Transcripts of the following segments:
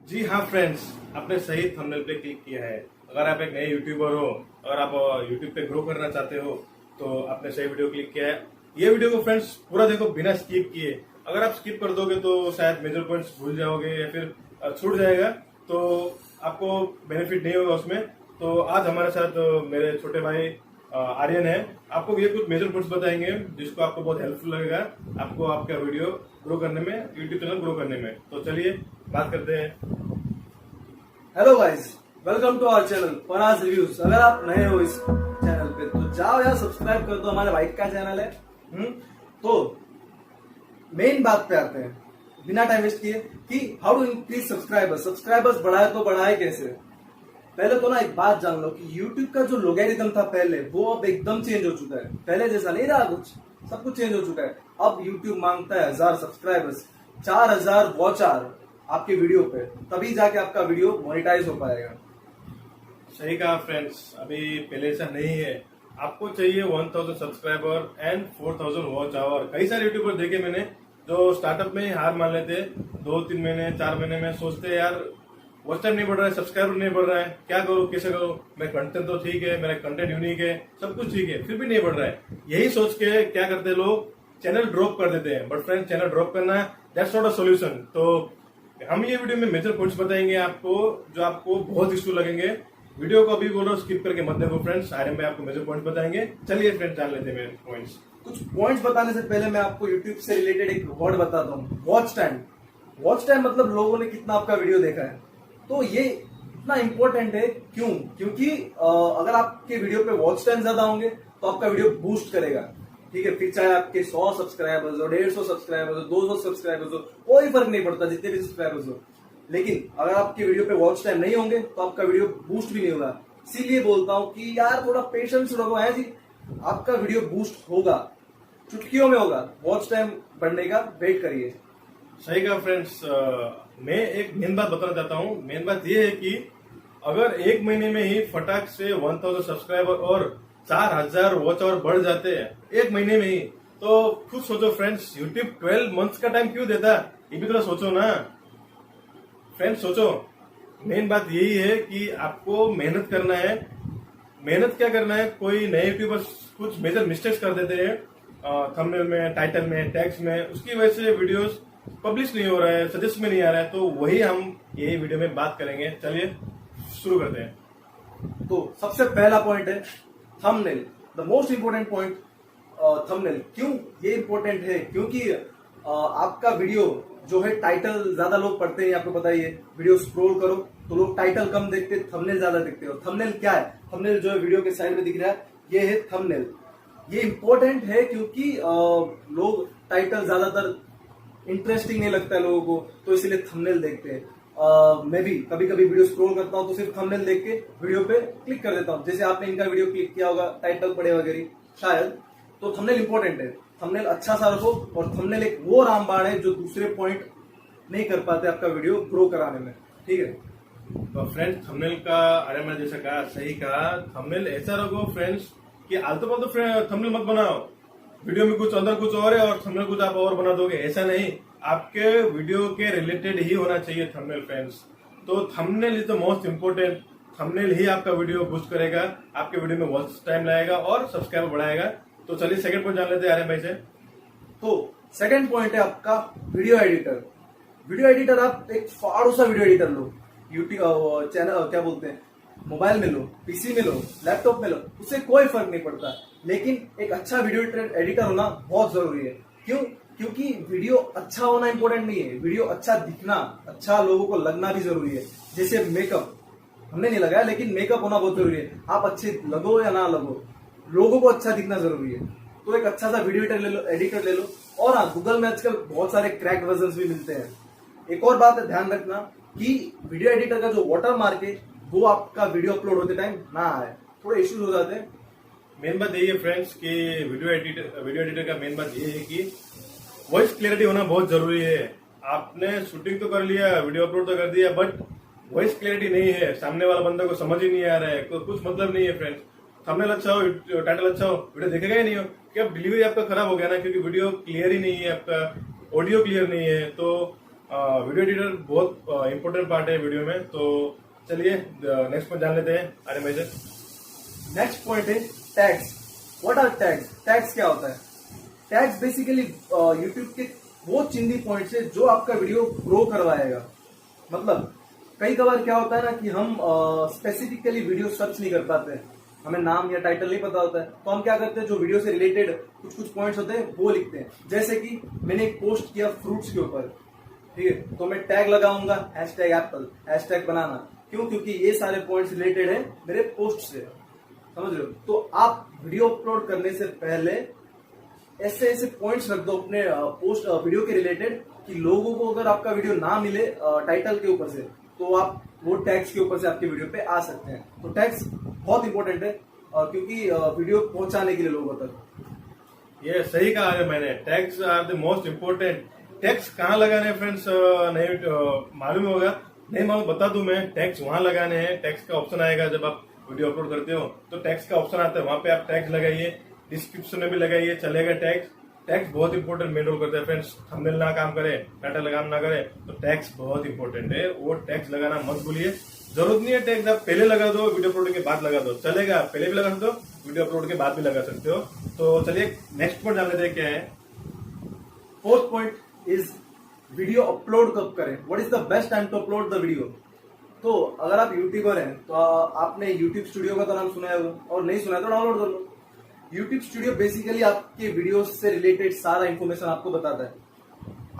जी हाँ फ्रेंड्स, आपने सही थंबनेल पे क्लिक किया है। अगर आप एक नए यूट्यूबर हो, अगर आप यूट्यूब पे ग्रो करना चाहते हो तो आपने सही वीडियो क्लिक किया है। ये वीडियो को फ्रेंड्स पूरा देखो बिना स्किप किए। अगर आप स्किप कर दोगे तो शायद मेजर पॉइंट्स भूल जाओगे या फिर छूट जाएगा, तो आपको बेनिफिट नहीं होगा उसमें। तो आज हमारे साथ मेरे छोटे भाई आर्यन है। आपको ये कुछ मेजर पॉइंट्स बताएंगे जिसको आपको बहुत हेल्पफुल लगेगा आपको आपका वीडियो ग्रो करने में, यूट्यूब चैनल ग्रो करने में। तो चलिए बात करते हैं। Hello guys, welcome to our channel Faraz reviews. अगर आप नए हो इस चैनल पे तो जाओ यार सब्सक्राइब कर दो, हमारे भाई का चैनल है। तो मेन बात पे आते हैं बिना टाइम वेस्ट किए कि हाउ टू इंक्रीज सब्सक्राइबर्स बढ़ाए तो बढ़ाए कैसे। पहले तो ना एक बात जान लो कि YouTube का जो लोगेरिथम था पहले, वो अब एकदम चेंज हो चुका है। पहले जैसा नहीं रहा, कुछ सब कुछ चेंज हो चुका है। अब YouTube मांगता है 1000 सब्सक्राइबर्स, 4000 वॉच आवर आपके वीडियो पे, तभी जाके आपका वीडियो मोनेटाइज हो पाएगा। सही कहा फ्रेंड्स, अभी पहले ऐसा नहीं है। आपको चाहिए 1000 सब्सक्राइबर एंड 4000 वॉच आवर। कई सारे यूट्यूबर देखे मैंने जो स्टार्टअप में ही हार मान लेते, 2-3 महीने 4 महीने में सोचते यार वॉच टाइम नहीं बढ़ रहा है, सब्सक्राइबर नहीं बढ़ रहा है, क्या करूं, कैसे करूं, मैं कंटेंट तो ठीक है, मेरा कंटेंट यूनिक है, सब कुछ ठीक है, फिर भी नहीं बढ़ रहा है। यही सोच के क्या करते लोग, चैनल ड्रॉप कर देते हैं। बट फ्रेंड्स, चैनल ड्रॉप करना दैट्स नॉट अ सोल्यूशन। तो हम ये वीडियो में मेजर पॉइंट्स बताएंगे आपको जो आपको बहुत यूजफुल लगेंगे। वीडियो को अभी बोलो स्किप करके मत देखो फ्रेंड्स, आगे में आपको मेजर पॉइंट बताएंगे। चलिए फ्रेंड्स जान लेते हैं मेरे पॉइंट्स। कुछ पॉइंट्स बताने से पहले मैं आपको YouTube से रिलेटेड एक वर्ड बताता हूँ, वॉच टाइम। वॉच टाइम मतलब लोगों ने कितना आपका वीडियो देखा है। तो ये इतना इंपॉर्टेंट है, क्यों? क्योंकि अगर आपके वीडियो पे वॉच टाइम ज्यादा होंगे तो आपका वीडियो बूस्ट करेगा। ठीक है, फिर चाहे आपके 100 सब्सक्राइबर्स हो, 150 सब्सक्राइबर्स हो, 200 सब्सक्राइबर्स हो, कोई फर्क नहीं पड़ता जितने भी सब्सक्राइबर्स हो। लेकिन अगर आपके वीडियो पे वॉच टाइम नहीं होंगे तो आपका वीडियो बूस्ट भी नहीं होगा। इसीलिए बोलता हूँ कि यार थोड़ा पेशेंस रखो है जी, आपका वीडियो बूस्ट होगा, चुटकियों में होगा। वॉच टाइम बढ़ने का वेट करिए। सही कहा फ्रेंड्स। मैं एक मेन बात बताना चाहता हूँ। मेन बात ये है कि अगर एक महीने में ही फटाक से 1000 सब्सक्राइबर और 4000 वॉच आवर बढ़ जाते हैं एक महीने में ही, तो खुद सोचो फ्रेंड्स, यूट्यूब 12 मंथ्स का टाइम क्यों देता, ये भी थोड़ा सोचो ना फ्रेंड्स, सोचो। मेन बात यही है कि आपको मेहनत करना है। मेहनत क्या करना है, कोई नए यूट्यूबर्स कुछ मेजर मिस्टेक्स कर देते हैं थंबनेल में, टाइटल में, टैग्स में, उसकी वजह से वीडियोस पब्लिश नहीं हो रहा है, सजेस्ट में नहीं आ रहा है। तो वही हम यही वीडियो में बात करेंगे। चलिए शुरू करते हैं। तो सबसे पहला पॉइंट है thumbnail, the most important point. Thumbnail क्यों ये इंपॉर्टेंट है? क्योंकि आपका वीडियो जो है, टाइटल ज्यादा लोग पढ़ते हैं, आपको पता ही है। वीडियो स्क्रॉल करो तो लोग टाइटल कम देखते, थंबनेल ज्यादा देखते हो। थंबनेल क्या है? थंबनेल जो है वीडियो के साइड में दिख रहा है, ये है थंबनेल। ये इंपॉर्टेंट है क्योंकि लोग टाइटल ज्यादातर इंटरेस्टिंग नहीं लगता है लोगों को, तो इसीलिए थंबनेल देखते हैं। मैं भी कभी कभी वीडियो स्क्रॉल करता हूं तो सिर्फ थंबनेल देख के वीडियो पे क्लिक कर देता हूं। जैसे आपने इनका वीडियो क्लिक किया होगा, टाइटल पढ़े वगैरह शायद। तो थंबनेल इंपॉर्टेंट है, थंबनेल अच्छा सा रखो। और थंबनेल एक वो रामबाण है जो दूसरे पॉइंट नहीं कर पाते आपका वीडियो ग्रो कराने में। ठीक है, तो फ्रेंड्स थंबनेल का, अरे मैंने जैसा कहा, सही कहा, थंबनेल ऐसा रखो फ्रेंड्स कि आलतू फालतू थंबनेल मत बनाओ। वीडियो में कुछ अंदर कुछ और है और थंबनेल कुछ आप और बना दोगे, ऐसा नहीं। आपके वीडियो के रिलेटेड ही होना चाहिए थंबनेल फ्रेंड्स। तो thumbnail is the most important. Thumbnail ही आपका वीडियो बूस्ट करेगा, आपके वीडियो में वॉच टाइम लाएगा और सब्सक्राइबर बढ़ाएगा। तो चलिए सेकंड पॉइंट जान लेते हैं आर्यन भाई से। तो सेकंड पॉइंट है आपका वीडियो एडिटर। वीडियो एडिटर, आप एक फाड़ू सा वीडियो एडिटर लो, यूट्यूब चैनल क्या बोलते हैं, मोबाइल में लो, पीसी में लो, लैपटॉप में लो, उससे कोई फर्क नहीं पड़ता। लेकिन एक अच्छा वीडियो एडिटर होना बहुत जरूरी है। क्यों? क्योंकि वीडियो अच्छा होना इंपॉर्टेंट नहीं है, वीडियो अच्छा दिखना, अच्छा लोगों को लगना भी जरूरी है। जैसे मेकअप हमने नहीं लगाया, लेकिन मेकअप होना बहुत जरूरी है। आप अच्छे लगो या ना लगो, लोगों को अच्छा दिखना जरूरी है। तो एक अच्छा सा वीडियो एडिटर ले लो। और हाँ, गूगल में आजकल बहुत सारे क्रैक्ड वर्जन भी मिलते हैं। एक और बात है, ध्यान रखना कि वीडियो एडिटर का जो वाटर मार्क है वो आपका वीडियो अपलोड होते टाइम ना आए, थोड़े इश्यूज हो जाते हैं। मेन बात यही है फ्रेंड्स कि वीडियो एडिटर का मेन बात ये है कि वॉइस क्लियरिटी होना बहुत जरूरी है। आपने शूटिंग तो कर लिया, वीडियो अपलोड तो कर दिया, बट वॉइस क्लियरिटी नहीं है, सामने वाला बंदा को समझ ही नहीं आ रहा है, कुछ मतलब नहीं है फ्रेंड्स। थंबनेल अच्छा हो, टाइटल अच्छा हो, वीडियो देखेगा ही नहीं हो, क्या डिलीवरी आपका खराब हो गया ना, क्योंकि वीडियो क्लियर ही नहीं है, आपका ऑडियो क्लियर नहीं है। तो वीडियो एडिटर बहुत इंपॉर्टेंट पार्ट है वीडियो में। तो चलिए नेक्स्ट पॉइंट जान लेते हैं आरे में से। नेक्स्ट पॉइंट है tags. What are tags? Tags क्या होता है? टैग्स बेसिकली यूट्यूब के वो चिंदी पॉइंट्स है जो आपका वीडियो ग्रो करवाएगा। मतलब कई कबार क्या होता है ना कि हम स्पेसिफिकली वीडियो सर्च नहीं कर पाते, हमें नाम या टाइटल नहीं पता होता है, तो हम क्या करते हैं, जो वीडियो से रिलेटेड कुछ कुछ पॉइंट्स होते हैं वो लिखते हैं। जैसे कि मैंने एक पोस्ट किया फ्रूट्स के ऊपर, ठीक है, तो मैं टैग लगाऊंगा #एप्पल, #बनाना। क्यों? क्योंकि ये सारे पॉइंट्स रिलेटेड है मेरे पोस्ट से, समझ रहे हो? तो आप वीडियो अपलोड करने से पहले ऐसे ऐसे पॉइंट्स रख दो अपने पोस्ट वीडियो के रिलेटेड कि लोगों को अगर आपका वीडियो ना मिले टाइटल के ऊपर से, तो आप वो टैग्स के ऊपर से आपके वीडियो पे आ सकते हैं। तो टैग्स बहुत इंपॉर्टेंट है क्योंकि वीडियो पहुंचाने के लिए लोगों तक। ये सही कहा है मैंने, tags are the most important. Tags कहाँ लगाने फ्रेंड्स नहीं मालूम होगा, नहीं मालूम बता दूं मैं। टैग्स वहां लगाने हैं, टैग्स का ऑप्शन आएगा जब आप वीडियो अपलोड करते हो तो टैग्स का ऑप्शन आता है, वहां पे आप टैग्स लगाइए, डिस्क्रिप्शन में भी लगाइए, चलेगा टैग्स। टैग्स बहुत इंपॉर्टेंट मेन रोल करता है फ्रेंड्स। थंबनेल ना काम करे, टाइटल लगाम ना करे तो टैग्स बहुत इंपॉर्टेंट है। वो टैग्स लगाना मत भूलिए। जरूरत नहीं है टैग्स आप पहले लगा दो, वीडियो अपलोड के बाद लगा दो, चलेगा। पहले भी लगा सकते हो, वीडियो अपलोड के बाद भी लगा सकते हो। तो चलिए नेक्स्ट पॉइंट जान लेते हैं क्या है। Fourth point is video upload कब करें? What is the best time to upload the video? तो अगर आप यूट्यूबर हैं तो आपने यूट्यूब स्टूडियो का तो नाम सुना है, और नहीं सुना है तो डाउनलोड कर लो। यूट्यूब स्टूडियो बेसिकली आपके वीडियो से रिलेटेड सारा इन्फॉर्मेशन आपको बताता है।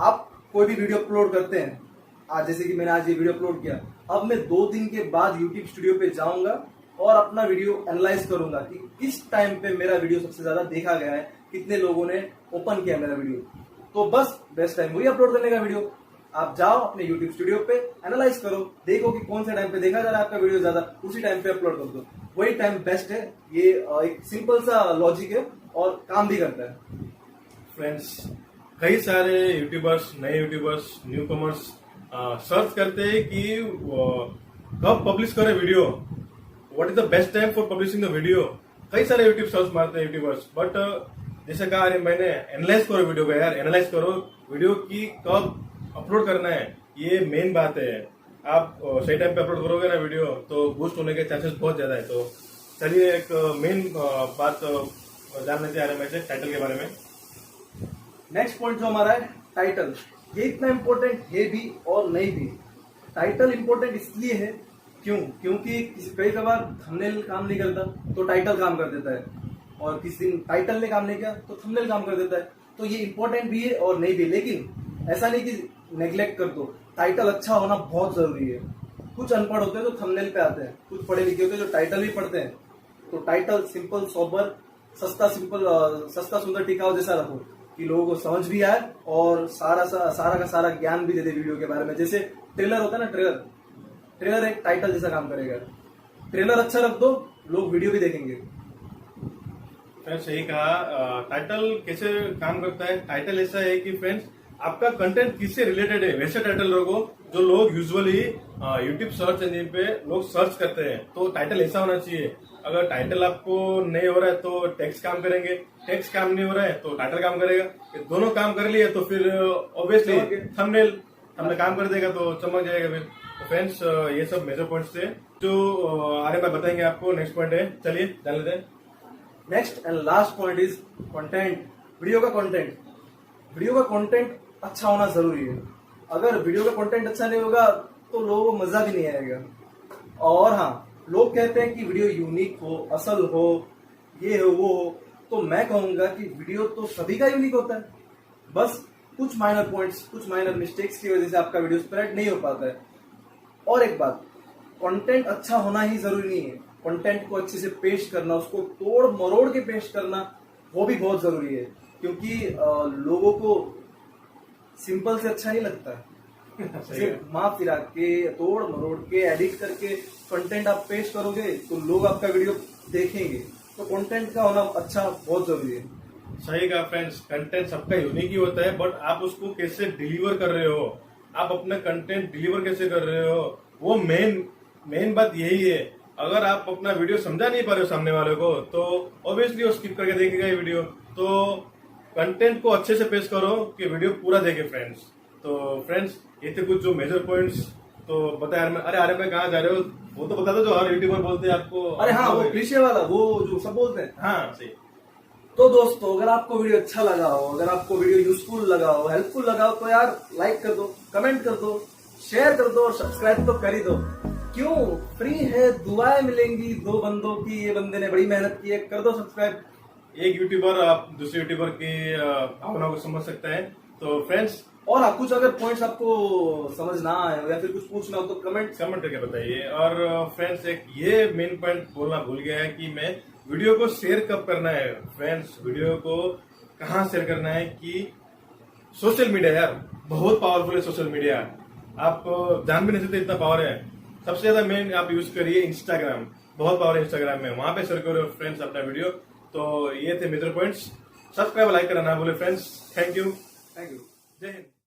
आप कोई भी वीडियो अपलोड करते हैं, आज जैसे कि मैंने आज ये वीडियो अपलोड किया, अब मैं 2 दिन के बाद यूट्यूब स्टूडियो पे जाऊंगा और अपना वीडियो एनालाइज करूंगा कि किस टाइम पे मेरा वीडियो सबसे ज्यादा देखा गया है, कितने लोगों ने ओपन किया मेरा वीडियो। तो बस बेस्ट टाइम वही अपलोड करने का वीडियो। आप जाओ अपने YouTube स्टूडियो पे, एनालाइज करो, देखो कि कौन से टाइम पे देखा जा रहा है आपका वीडियो ज्यादा, उसी टाइम पे अपलोड कर दो। वही टाइम बेस्ट है। ये एक सिंपल सा लॉजिक है और काम भी करता है। फ्रेंड्स, कई सारे यूट्यूबर्स, नए यूट्यूबर्स, न्यू कमर्स सर्च करते हैं कि कब पब्लिश करें video, what is the best time for publishing the video. कई सारे यूट्यूब सर्च मारते हैं यूट्यूबर्स, बट जैसे कहा मैंने, एनालाइज करो वीडियो का यार, एनालाइज करो वीडियो की कब अपलोड करना है, ये मेन बात है। आप सही टाइम पे अपलोड करोगे ना वीडियो तो बूस्ट होने के चांसेस बहुत ज्यादा है। तो चलिए एक मेन बात जान लेते हैं में से, टाइटल के बारे में। नेक्स्ट पॉइंट जो हमारा है टाइटल, ये इतना इंपॉर्टेंट है भी और नहीं भी। टाइटल इंपॉर्टेंट इसलिए है क्योंकि कई बार थंबनेल काम नहीं करता तो टाइटल काम कर देता है, और किसी दिन टाइटल ने काम नहीं किया तो थंबनेल काम कर देता है। तो ये इंपॉर्टेंट भी है और नहीं भी, लेकिन ऐसा नहीं कि नेग्लेक्ट कर दो। टाइटल अच्छा होना बहुत जरूरी है। कुछ अनपढ़ होते हैं तो थंबनेल पे आते हैं, कुछ पढ़े लिखे होते हैं जो टाइटल भी पढ़ते हैं। तो टाइटल सिंपल, सोबर, सस्ता, सस्ता सुंदर टिकाऊ जैसा रखो कि लोगों को समझ भी आए और सारा का सारा ज्ञान भी दे दे वीडियो के बारे में। जैसे ट्रेलर होता है ना, ट्रेलर एक टाइटल जैसा काम करेगा। ट्रेलर अच्छा रख दो, लोग वीडियो भी देखेंगे। फ्रेंड्स सही कहा। टाइटल कैसे काम करता है? टाइटल ऐसा है कि फ्रेंड्स आपका कंटेंट किससे रिलेटेड है वैसे टाइटल रखो जो लोग यूजुअली यूट्यूब सर्च इंजन पे लोग सर्च करते हैं। तो टाइटल ऐसा होना चाहिए। अगर टाइटल आपको नहीं हो रहा है तो टेक्स्ट काम करेंगे, टेक्स्ट काम नहीं हो रहा है तो टाइटल काम करेगा। ये दोनों काम कर लिए तो फिर ऑब्वियसली थंबनेल काम कर देगा, तो चमक जाएगा फिर। तो फ्रेंड्स ये सब मेजर पॉइंट्स थे जो आगे मैं बताएंगे आपको। नेक्स्ट पॉइंट है, चलिए जान लेते हैं। Next and last point is content. Video का कंटेंट अच्छा होना जरूरी है। अगर वीडियो का कंटेंट अच्छा नहीं होगा तो लोगों को मजा भी नहीं आएगा। और हाँ, लोग कहते हैं कि वीडियो यूनिक हो, असल हो, ये हो वो हो, तो मैं कहूंगा कि वीडियो तो सभी का यूनिक होता है, बस कुछ माइनर पॉइंट्स, कुछ माइनर मिस्टेक्स की वजह से आपका वीडियो स्प्रेड नहीं हो पाता है। और एक बात, कंटेंट अच्छा होना ही जरूरी नहीं है, कंटेंट को अच्छे से पेश करना, उसको तोड़ मरोड़ के पेश करना, वो भी बहुत जरूरी है। क्योंकि लोगों को सिंपल से अच्छा नहीं लगता। सिर्फ माँ फिरा के, तोड़ मरोड़ के, एडिट करके कंटेंट आप पेश करोगे तो लोग आपका वीडियो देखेंगे। तो कंटेंट का होना अच्छा बहुत जरूरी है। सही कहा फ्रेंड्स, कंटेंट सबका यूनिक ही होता है, बट आप उसको कैसे डिलीवर कर रहे हो, आप अपना कंटेंट डिलीवर कैसे कर रहे हो, वो मेन बात यही है। अगर आप अपना वीडियो समझा नहीं पा रहे हो सामने वाले को तो ऑब्वियसली वो स्किप करके देखेगा ये वीडियो। तो कंटेंट को अच्छे से पेश करो कि वीडियो पूरा देखे फ्रेंड्स। तो फ्रेंड्स ये थे कुछ जो मेजर पॉइंट्स। तो बताया यार अरे अरे मैं कहाँ जा रहे हो, वो तो बता दो जो हर यूट्यूबर बोलते हैं आपको। अरे हाँ, वो क्लीशे वाला, वो जो सब बोलते हैं। हाँ सही। तो दोस्तों, अगर आपको वीडियो अच्छा लगा हो, अगर आपको वीडियो यूजफुल लगा हो, हेल्पफुल लगा हो, तो यार लाइक कर दो, कमेंट कर दो, शेयर कर दो और सब्सक्राइब तो कर ही दो। क्यों, फ्री है, दुआएं मिलेंगी दो बंदों की, ये बंदे ने बड़ी मेहनत की है, कर दो सब्सक्राइब। एक यूट्यूबर आप दूसरे यूट्यूबर की भावना को समझ सकता है। तो फ्रेंड्स, और आप कुछ अगर पॉइंट्स आपको समझ ना आए हो या फिर कुछ पूछना हो तो कमेंट करके बताइए। और फ्रेंड्स, एक ये मेन पॉइंट बोलना भूल गया है कि मैं वीडियो को शेयर कब करना है। फ्रेंड्स, वीडियो को कहाँ शेयर करना है कि सोशल मीडिया, यार बहुत पावरफुल है सोशल मीडिया, आप जान भी नहीं सकते इतना पावर है। सबसे ज्यादा मेन आप यूज करिए इंस्टाग्राम, बहुत पावर है इंस्टाग्राम में, वहां पे शेयर करो फ्रेंड्स अपना वीडियो। तो ये थे मेजर पॉइंट्स। सब्सक्राइब लाइक करना ना भूले friends. Thank you. Thank you. जय हिंद।